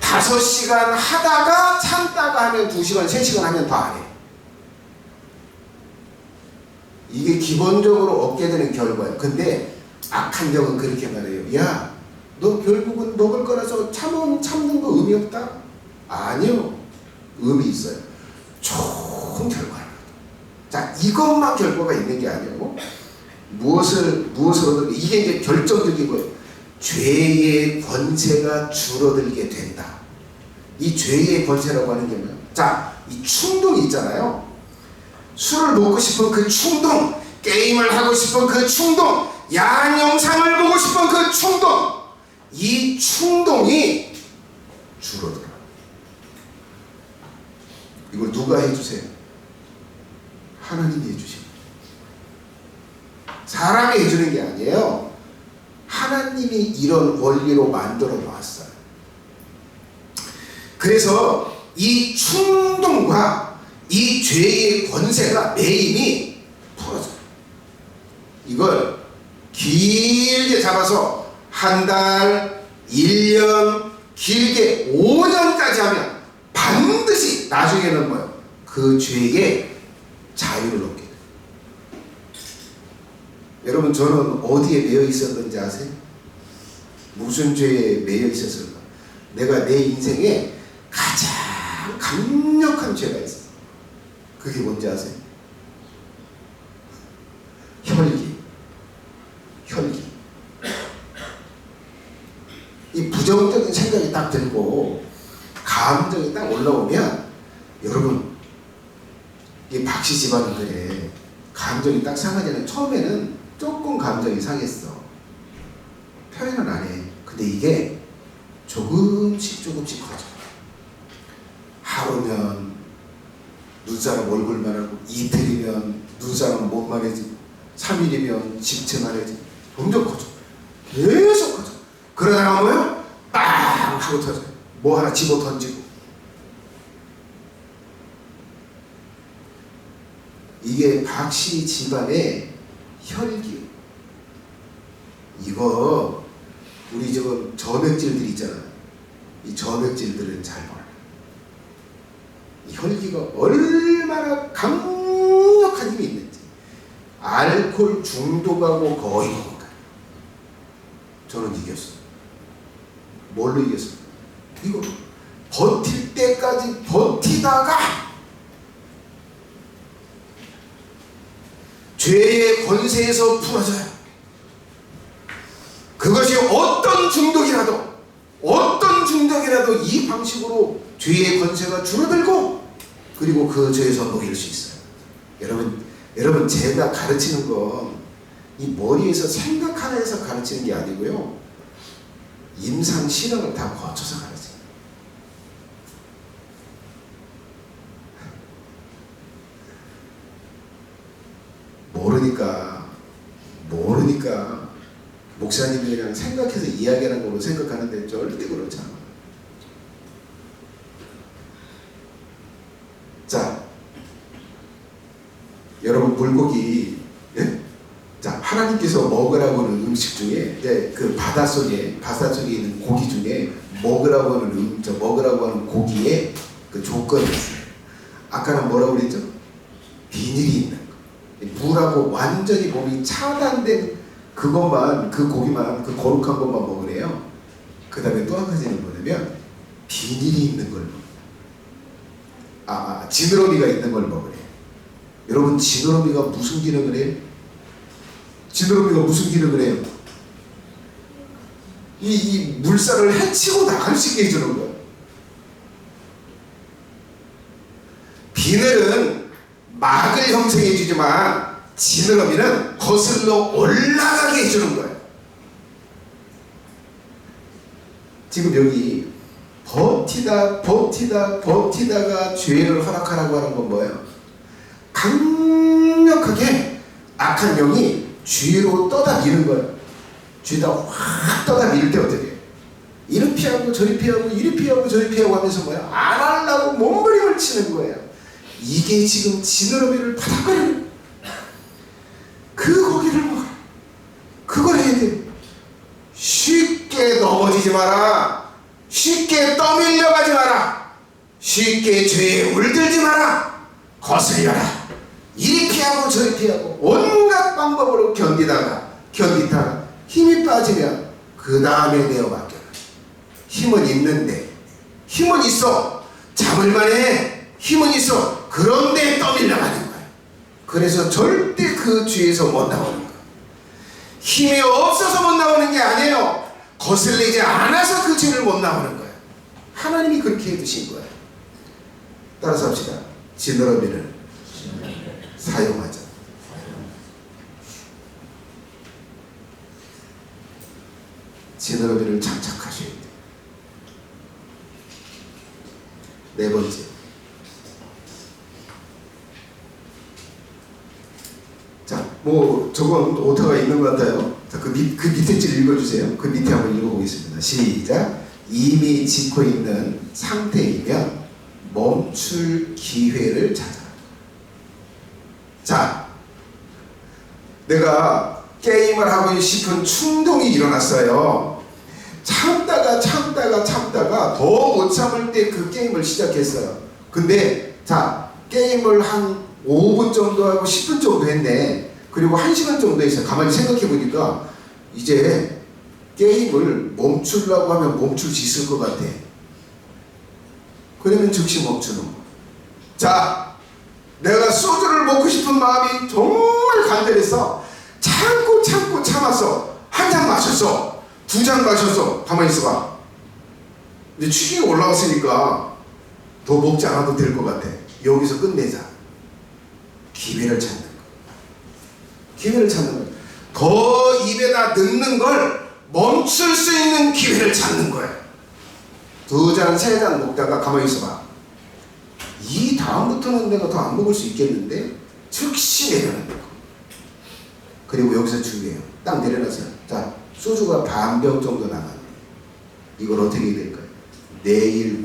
5시간 하다가 참다가 하면 2시간, 3시간 하면 더 안 해요. 이게 기본적으로 얻게 되는 결과예요. 근데 악한 영은 그렇게 말해요. 야, 너 결국은 먹을 거라서 참는 거 의미 없다? 아니요. 의미 있어요. 좋은 결과를. 자, 이것만 결과가 있는 게 아니고 무엇을 얻는 이게 이제 결정적인 거예요. 죄의 권세가 줄어들게 된다. 이 죄의 권세라고 하는 게 뭐예요? 자, 이 충동이 있잖아요. 술을 먹고 싶은 그 충동, 게임을 하고 싶은 그 충동, 야한 영상을 보고 싶은 그 충동, 이 충동이 줄어들어. 이걸 누가 해주세요? 하나님이 해주세요. 사람이 해주는 게 아니에요. 하나님이 이런 원리로 만들어 놨어요. 그래서 이 충동과 이 죄의 권세가 매임이 풀어져요. 이걸 길게 잡아서 한 달, 1년, 길게 5년까지 하면 반드시 나중에는 뭐예요? 그 죄의 자유를 얻게 돼요. 여러분, 저는 어디에 매여 있었는지 아세요? 무슨 죄에 매여 있었을까? 내가 내 인생에 가장 강력한 죄가 있어요. 그게 뭔지 아세요? 혈기. 이 부정적인 생각이 딱 들고 감정이 딱 올라오면, 여러분, 이 박씨 집안은 그래. 감정이 딱 상하잖아요. 처음에는 조금 감정이 상했어. 표현은 안 해. 근데 이게 조금씩 커져. 하루면 눈사람 얼굴만 하고, 이틀이면 눈사람 몸만 해지, 3일이면 집채만 해지. 점점 커져. 계속 커져. 그러다가 뭐요? 빵! 하고 터져요. 뭐 하나 집어 던지고. 이게 박씨 집안의 혈기. 이거 우리 지금 점액질들 있잖아요. 이 점액질들은 잘 몰라요. 이 혈기가 얼마나 강력한 힘이 있는지. 알코올 중독하고 거의 먹을까요? 저는 이겼어요. 뭘로 이겼어요? 이거 버틸 때까지 버티다가 죄의 권세에서 풀어져요. 그것이 어떤 중독이라도 이 방식으로 죄의 권세가 줄어들고, 그리고 그 죄에서 놓일 수 있어요. 여러분 제가 가르치는 건 이 머리에서 생각 하나에서 가르치는 게 아니고요, 임상 실험을 다 거쳐서 가르쳐요. 모르니까 목사님이 그냥 생각해서 이야기하는 걸로 생각하는데 절대 그렇지 않아요. 자, 여러분, 물고기, 예? 자, 하나님께서 먹으라고 하는 음식 중에, 이제 그 바닷속에 있는 고기 중에 먹으라고 하는 고기에 그 조건이 있어요. 아까는 뭐라고 그랬죠? 비닐이 있는 거. 물하고 완전히 몸이 차단된 그것만, 그 고기만, 그 거룩한 것만 먹으래요. 그 다음에 또 한 가지는 뭐냐면 비닐이 있는 걸 먹어요. 지느러미가 있는 걸 먹으래요. 여러분, 지느러미가 무슨 기능을 해요? 이 물살을 헤치고 나갈 수 있게 해주는 거예요. 비늘은 막을 형성해 주지만 지느러미는 거슬러 올라가게 해주는 거예요. 지금 여기 버티다가 죄를 허락하라고 하는 건 뭐예요? 강력하게 악한 영이 죄로 떠다 미는 거예요. 죄다 확 떠다 밀 때 어떻게 해요? 이리 피하고 저리 피하고 이리 피하고 저리 피하고 하면서 뭐야? 안 하려고 몸부림을 치는 거예요. 이게 지금 지느러미를 바닥거리는 그 고기를 먹어. 그걸 해야 돼. 쉽게 넘어지지 마라. 쉽게 떠밀려가지 마라. 쉽게 죄에 물들지 마라. 거슬려라. 이리 피하고 저리 피하고 온갖 방법으로 견디다가 힘이 빠지면 그 다음에 내어 맡겨라. 힘은 있는데, 힘은 있어. 잡을만해. 힘은 있어. 그런데 떠밀려가는 거야. 그래서 절대 그 죄에서 못 나오는 거야. 힘이 없어서 못 나오는 게 아니에요. 거슬리지 않아서 그 죄를 못 나오는 거야. 하나님이 그렇게 해두신 거야. 따라서 합시다. 지느러미를 사용하자. 지느러미를 장착하셔야 돼. 네 번째, 자, 뭐 저건 오타가 있는 것 같아요. 자, 그 밑에 줄 읽어주세요. 그 밑에 한번 읽어보겠습니다. 시작. 이미 짚고 있는 상태이면 멈출 기회를 찾아라. 자, 내가 게임을 하고 싶은 충동이 일어났어요. 참다가 더 못 참을 때 그 게임을 시작했어요. 근데 자, 게임을 한 5분 정도 하고 10분 정도 했네. 그리고 1시간 정도 했어요. 가만히 생각해 보니까 이제 게임을 멈추려고 하면 멈출 수 있을 것 같아. 그러면 즉시 멈추는 거. 자, 내가 소주를 먹고 싶은 마음이 정말 간절해서 참고 참았어. 한 잔 마셨어. 2잔 마셨어. 가만히 있어봐. 이제 취기가 올라왔으니까 더 먹지 않아도 될 것 같아. 여기서 끝내자. 기회를 찾는 거. 기회를 찾는 거. 더 입에다 넣는 걸 멈출 수 있는 기회를 찾는 거야. 2잔, 3잔 먹다가 가만히 있어봐. 이 다음부터는 내가 더 안 먹을 수 있겠는데? 즉시 내려놓는 거. 그리고 여기서 중요해요. 딱 내려놔서, 자, 소주가 반 병 정도 남았네. 이걸 어떻게 해야 될까요? 내일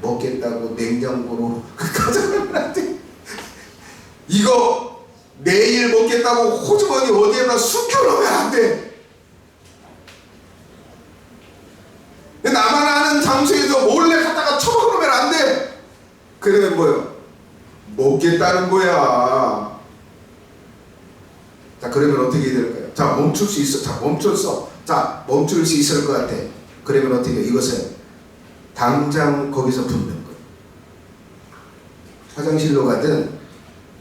먹겠다고 냉장고로 가져가면 안 돼. 이거 내일 먹겠다고 호주머니 어디에다 숨겨놓으면 안 돼. 나만 아는 장소에서 몰래 갖다가 처먹으면 안 돼. 그러면 뭐요? 먹겠다는 거야. 자, 그러면 어떻게 해야 될까요? 자, 멈출 수 있어. 자, 멈췄어. 자, 멈출 수 있을 것 같아. 그러면 어떻게 해요? 이것은 당장 거기서 붓는 거예요. 화장실로 가든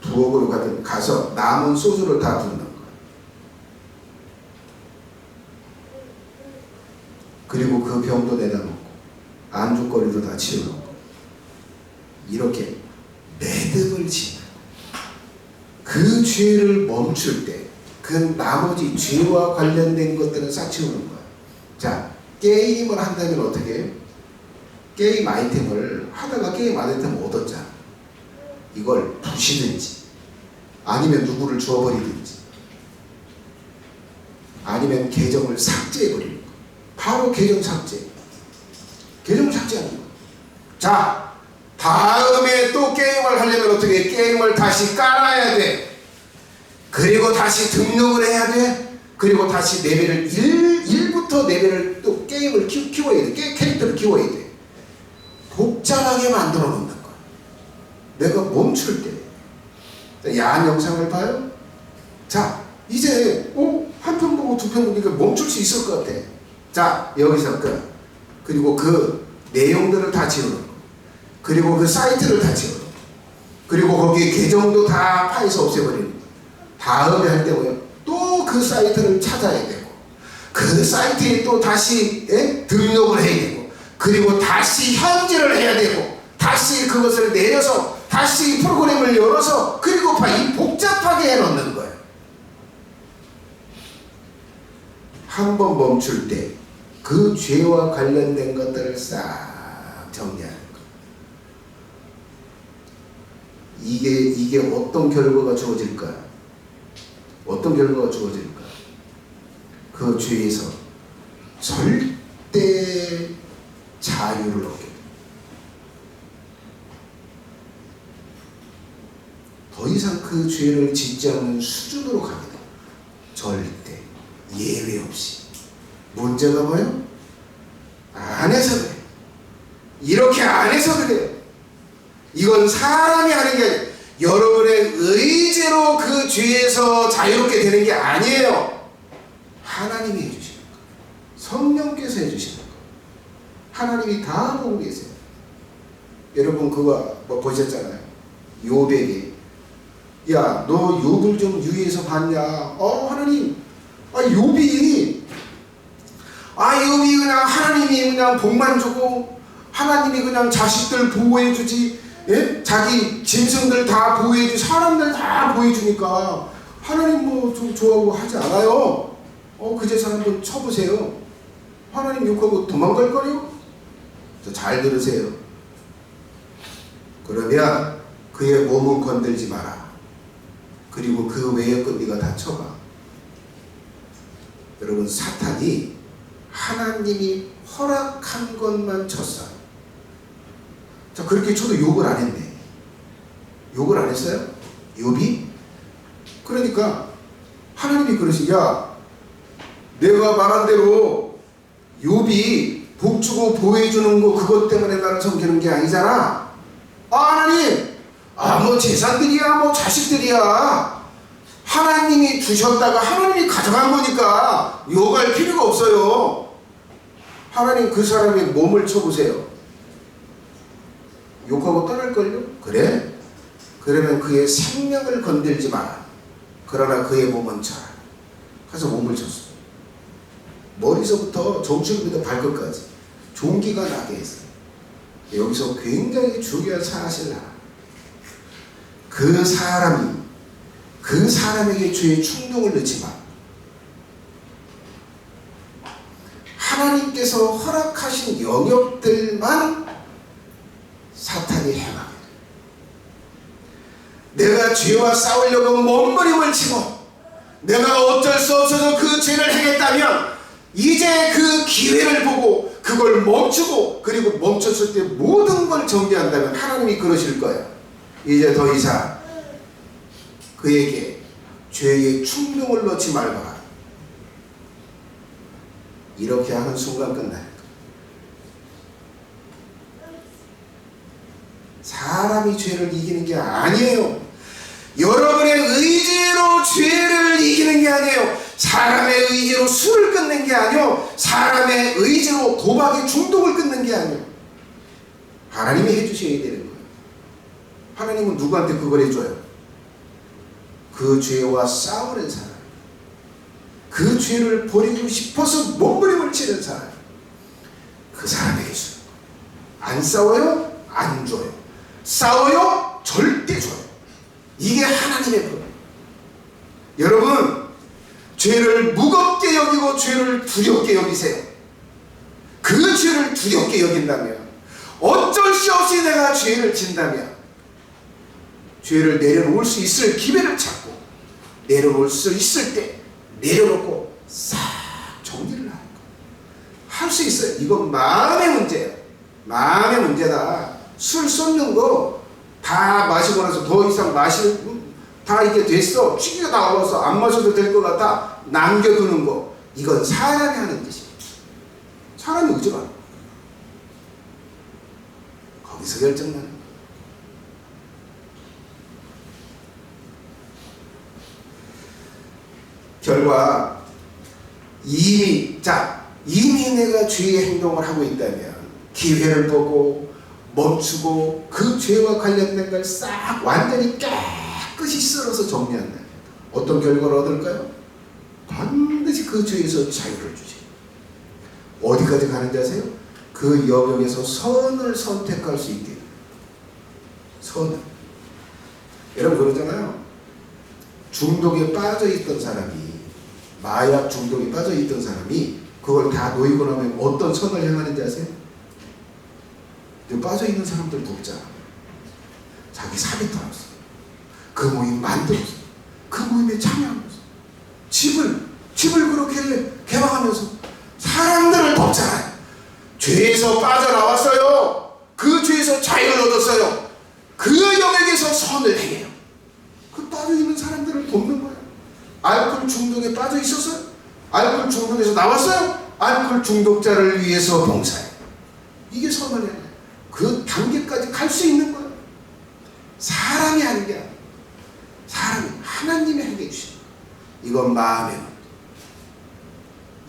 부엌으로 가든 가서 남은 소주를 다 붓는 거예요. 그리고 그 병도 내다 놓고 안주거리도 다 치워놓고 이렇게 매듭을 지는 그 죄를 멈출 때 그 나머지 죄와 관련된 것들은 싹 치우는 거야. 자, 게임을 한다면 어떻게 해요? 게임 아이템을 하다가 게임 아이템을 얻었잖아. 이걸 부시든지 아니면 누구를 주워버리든지 아니면 계정을 삭제해버리는 거야. 바로 계정 삭제. 계정을 삭제하는 거야. 자, 다음에 또 게임을 하려면 어떻게 해? 게임을 다시 깔아야 돼. 그리고 다시 등록을 해야 돼. 그리고 다시 레벨을 1부터 레벨을 또 게임을 키워야 돼. 캐릭터를 키워야 돼. 복잡하게 만들어 놓는 거야. 내가 멈출 때. 야한 영상을 봐요? 자, 이제 한 편 보고 2편 보니까 멈출 수 있을 것 같아. 자, 여기서 끝. 그리고 그 내용들을 다 지워놓고 그리고 그 사이트를 다 지워놓고 그리고 거기에 계정도 다 파해서 없애버리는 거야. 다음에 할 때 뭐예요? 또 그 사이트를 찾아야 되고 그 사이트에 또 다시 등록을 해야 되고 그리고 다시 현질을 해야 되고 다시 그것을 내려서 다시 프로그램을 열어서 그리고 이 복잡하게 해놓는 거예요. 한 번 멈출 때 그 그 죄와 관련된 것들을 싹 정리하는 것. 이게 어떤 결과가 주어질까? 어떤 결과가 주어질까? 그 죄에서 절대 자유를 얻게 돼. 더 이상 그 죄를 짓지 않는 수준으로 가게 돼. 절대 예외 없이. 문제가 뭐예요? 안 해서 그래. 이렇게 안 해서 그래요. 이건 사람이 하는 게 아니에요. 여러분의 의지로 그 죄에서 자유롭게 되는 게 아니에요. 하나님이 해주시는 거예요. 성령께서 해주시는 거예요. 하나님이 다 보고 계세요. 여러분 그거 뭐 보셨잖아요. 욥에게 야, 너 욥을 좀 유의해서 봤냐? 하나님, 욥이 그냥 하나님이 그냥 복만 주고 하나님이 그냥 자식들 보호해주지, 예? 자기 짐승들 다 보호해주지, 사람들 다 보호해주니까 하나님 뭐 좀 좋아하고 하지 않아요. 그제서 한번 쳐보세요. 하나님 욕하고 도망갈 거요? 잘 들으세요. 그러면 그의 몸은 건들지 마라. 그리고 그 외의 것 네가 다 쳐봐. 여러분 사탄이 하나님이 허락한 것만 쳤어요. 자, 그렇게 쳐도 욕을 안 했네. 욕을 안 했어요? 욥이? 그러니까 하나님이 그러시, 야, 내가 말한 대로 욥이 복주고 보호해주는 거 그것 때문에 나를 섬기는 게 아니잖아. 하나님, 뭐 재산들이야, 뭐 자식들이야. 하나님이 주셨다가 하나님이 가져간 거니까 욕할 필요가 없어요. 하나님 그 사람의 몸을 쳐보세요. 욕하고 떠날걸요? 그래? 그러면 그의 생명을 건들지 마라. 그러나 그의 몸은 쳐라. 그래서 몸을 쳤어. 머리서부터 정수리부터 발끝까지 종기가 나게 했어요. 여기서 굉장히 중요한 사실을 알아. 그 사람에게 죄의 충동을 넣지 마. 하나님께서 허락하신 영역들만 사탄이 행하게 돼. 내가 죄와 싸우려고 몸부림을 치고 내가 어쩔 수 없어서 그 죄를 행했다면 이제 그 기회를 보고 그걸 멈추고, 그리고 멈췄을 때 모든 걸 정리한다면 하나님이 그러실 거야. 이제 더 이상 그에게 죄의 충동을 넣지 말거라. 이렇게 하는 순간 끝나요. 사람이 죄를 이기는 게 아니에요. 여러분의 의지로 죄를 이기는 게 아니에요. 사람의 의지로 술을 끊는 게 아니에요. 사람의 의지로 도박의 중독을 끊는 게 아니에요. 하나님이 해주셔야 되는 거예요. 하나님은 누구한테 그걸 해줘요? 그 죄와 싸우는 사람, 그 죄를 버리고 싶어서 몸부림을 치는 사람, 그 사람에게 주는 거예요. 안 싸워요? 안 줘요. 싸워요? 절대 줘요. 이게 하나님의 법. 여러분, 죄를 무겁게 여기고 죄를 두렵게 여기세요. 그 죄를 두렵게 여긴다면, 어쩔 수 없이 내가 죄를 진다면 죄를 내려놓을 수 있을 기회를 찾고, 내려놓을 수 있을 때 내려놓고 싹 정리를 하는 거예요. 할 수 있어요. 이건 마음의 문제예요. 마음의 문제다. 술 쏟는 거 다 마시고 나서 더 이상 다 이게 됐어. 취기가 나와서 안 마셔도 될 것 같아. 남겨두는 거. 이건 사람이 하는 짓이에요. 사람이 의지가 거기서 결정나는 거예요. 결과 이미 내가 죄의 행동을 하고 있다면 기회를 보고 멈추고 그 죄와 관련된 걸 싹 완전히 깨끗이 썰어서 정리한다. 어떤 결과를 얻을까요? 반드시 그 죄에서 자유를 주지. 어디까지 가는지 아세요? 그 영역에서 선을 선택할 수 있게. 선을. 여러분 그러잖아요. 중독에 빠져있던 사람이, 마약 중독에 빠져있던 사람이 그걸 다 놓이고 나면 어떤 선을 행하는지 아세요? 빠져있는 사람들 돕자. 자기 사비타로서 그 모임 만들어서 그 모임에 참여하면서 집을 그렇게 개방하면서 사람들을 돕잖아요. 죄에서 빠져나왔어요. 그 죄에서 자유를 얻었어요. 그 영역에서 선을 행해요. 그 빠져있는 사람들을 돕는 거예요. 알코올 중독에 빠져 있었어요. 알코올 중독에서 나왔어요. 알코올 중독자를 위해서 봉사해요. 이게 선을 행해요. 그 단계까지 갈 수 있는 거예요. 사람이 하는 게 아니에요. 사람이 하나님이 행해 주시는 거예요. 이건 마음의 문.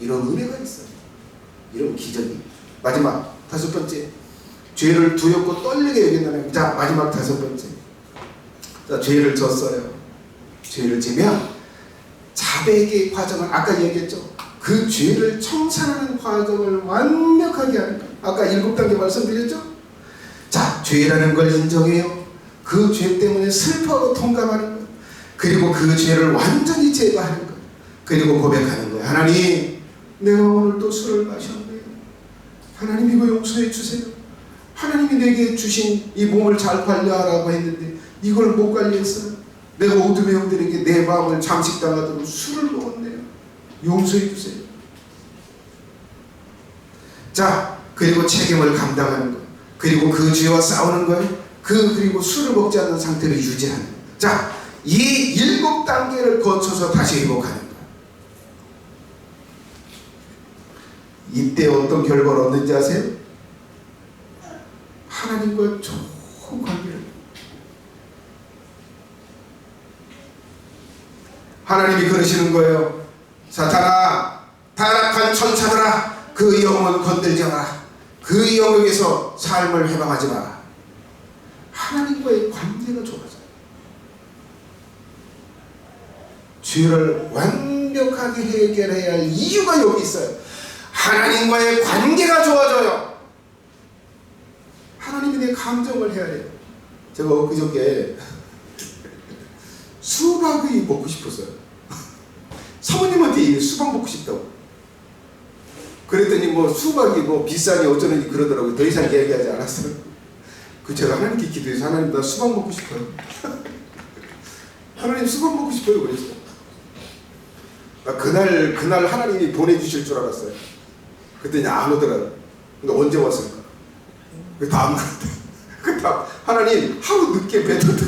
이런 은혜가 있어요. 이런 기적이. 마지막 5번째, 죄를 두렵고 떨리게 여긴다는. 자, 마지막 5번째. 자, 죄를 졌어요. 죄를 지면 자백의 과정을 아까 얘기했죠. 그 죄를 청산하는 과정을 완벽하게 하는 거예요. 아까 7단계 말씀드렸죠. 자, 죄라는 걸 인정해요. 그 죄 때문에 슬퍼하고 통감하는 거예요. 그리고 그 죄를 완전히 제거하는 거예요. 그리고 고백하는 거예요. 하나님, 내가 오늘 또 술을 마셨네요. 하나님, 이거 용서해 주세요. 하나님이 내게 주신 이 몸을 잘 관리하라고 했는데 이걸 못 관리했어요. 내가 어둠의 영들에게 내 마음을 잠식당하도록 술을 먹었네요. 용서해 주세요. 자, 그리고 책임을 감당하는 거예요. 그리고 그 죄와 싸우는 거예요. 그리고 술을 먹지 않는 상태를 유지하는 거예요. 자, 이 7단계를 거쳐서 다시 회복하는 거예요. 이때 어떤 결과를 얻는지 아세요? 하나님과 좋은 관계를. 하나님이 그러시는 거예요. 사탄아, 타락한 천사들아, 그 영혼 건들지 마라. 그 영역에서 삶을 해방하지 마라. 하나님과의 관계가 좋아져요. 죄를 완벽하게 해결해야 할 이유가 여기 있어요. 하나님과의 관계가 좋아져요. 하나님이 내 감정을 헤아려요. 제가 그저께 수박이 먹고 싶었어요. 사모님한테 수박 먹고 싶다고. 그랬더니 뭐 수박이 뭐 비싸니 어쩌는지 그러더라고요. 더 이상 얘기하지 않았어요. 그 제가 하나님께 기도해서 하나님, 나 수박 먹고 싶어요. 하나님, 수박 먹고 싶어요. 그랬어요. 나 그날 하나님이 보내주실 줄 알았어요. 그랬더니 안 오더라고요. 근데 언제 왔을까? 그 다음날 그 다음 하나님 하루 늦게 배도록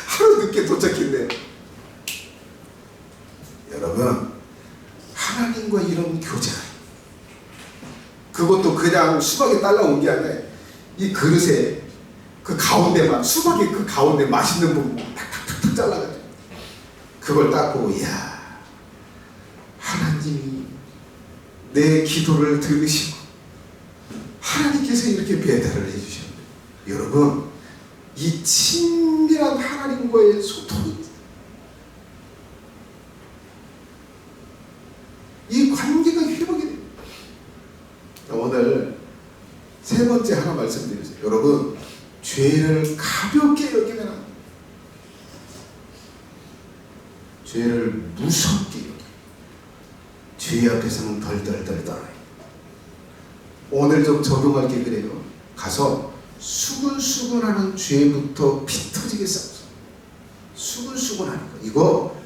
하루 늦게 도착했네요. 여러분, 하나님과 이런 교제, 그것도 그냥 수박에 딸라온 게 아니라 이 그릇에 그 가운데만, 수박의 그 가운데 맛있는 부분 탁탁탁 잘라가지고 그걸 딱 보고, 이야, 하나님이 내 기도를 들으시고 하나님께서 이렇게 배달을 해주셨는데, 여러분, 이 친밀한 하나님과의 소통이, 이 관계가 회복이 됩니다. 오늘 3번째 하나 말씀드리세요. 여러분, 죄를 가볍게 여기면 안 돼요. 죄를 무섭게 여기면, 죄 앞에서는 덜덜덜 떨어요. 오늘 좀 적용할 게 그래요. 가서 수근수근하는 죄부터 피 터지게 싸우세요. 수근수근하는 거, 이거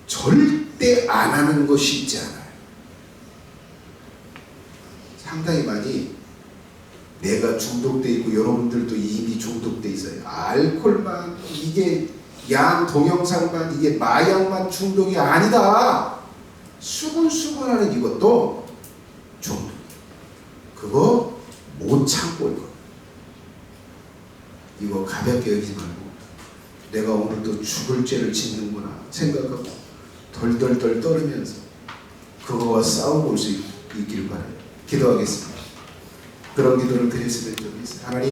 절대 안 하는 거 쉽지 않아요. 상당히 많이 내가 중독돼 있고 여러분들도 이미 중독돼 있어요. 알코올만, 이게 양 동영상만, 이게 마약만 중독이 아니다. 수근수근하는 이것도 중독. 그거 못 참고 이거. 이거 가볍게 여기지 말고, 내가 오늘 또 죽을 죄를 짓는구나 생각하고 덜덜덜 떨으면서 그거와 싸우고 올 수 있길 바라요. 기도하겠습니다. 그런 기도를 드렸으면 좋겠어요. 하나님,